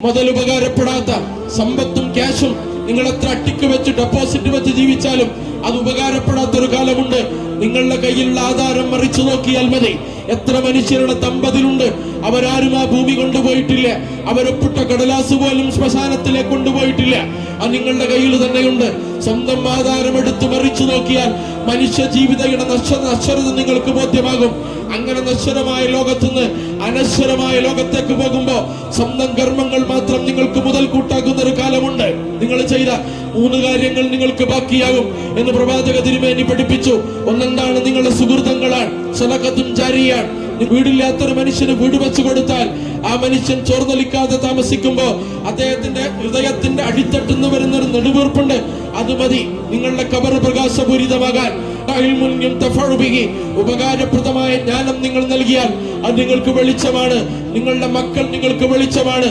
മുതൽ ഉപകാരപ്പെടാത്ത സമ്പത്തും ക്യാഷും നിങ്ങൾ എത്ര അട്ടിക്ക് വെച്ച് ഡെപ്പോസിറ്റ് വെച്ച് ജീവിച്ചാലും അത് ഉപകാരപ്പെടാത്തൊരു കാലമുണ്ട്. നിങ്ങളുടെ കയ്യിലുള്ള ആധാരം മറിച്ചു നോക്കിയാൽ മതി. എത്ര മനുഷ്യരുടെ ദമ്പതിലുണ്ട്, അവരാരും ആ ഭൂമി കൊണ്ടുപോയിട്ടില്ല, അവരൊപ്പിട്ട കടലാസ് പോലും ശ്മശാനത്തിലേക്ക് കൊണ്ടുപോയിട്ടില്ല. അത് നിങ്ങളുടെ കയ്യിൽ തന്നെയുണ്ട്. സ്വന്തം ആധാരം എടുത്ത് മറിച്ചു നോക്കിയാൽ മനുഷ്യ ജീവിതയുടെ നശ്വരത നിങ്ങൾക്ക് ബോധ്യമാകും. അങ്ങനെ നശ്വരമായ ലോകത്തുനിന്ന് അനശ്വരമായ ലോകത്തേക്ക് പോകുമ്പോ സ്വന്തം കർമ്മങ്ങൾ മാത്രം നിങ്ങൾക്ക് മുതൽ കൂട്ടാക്കുന്ന ഒരു കാലമുണ്ട്. നിങ്ങൾ ചെയ്ത 3 കാര്യങ്ങൾ നിങ്ങൾക്ക് ബാക്കിയാകും എന്ന് പ്രവാചക തിരുമേനി പഠിപ്പിച്ചു. ഒന്നെന്താണ്? നിങ്ങളുടെ സുഹൃത്തുക്കളാണ്. സദഖത്തുൻ ജാരിയ. വീടില്ലാത്തൊരു മനുഷ്യന് വീട് വെച്ചു കൊടുത്താൽ ആ മനുഷ്യൻ ചോർന്നൊലിക്കാതെ താമസിക്കുമ്പോ അദ്ദേഹത്തിന്റെ ഹൃദയത്തിന്റെ അടിത്തട്ടുന്ന് വരുന്നൊരു നെടുവീർപ്പുണ്ട്. അത് മതി നിങ്ങളുടെ ഖബർ പ്രകാശപൂരിതമാകാൻ. ഉപകാരപ്രദമായ ജ്ഞാനം നിങ്ങൾ നൽകിയാൽ അത് നിങ്ങൾക്ക് വെളിച്ചമാണ്. നിങ്ങളുടെ മക്കൾ നിങ്ങൾക്ക് വെളിച്ചമാണ്.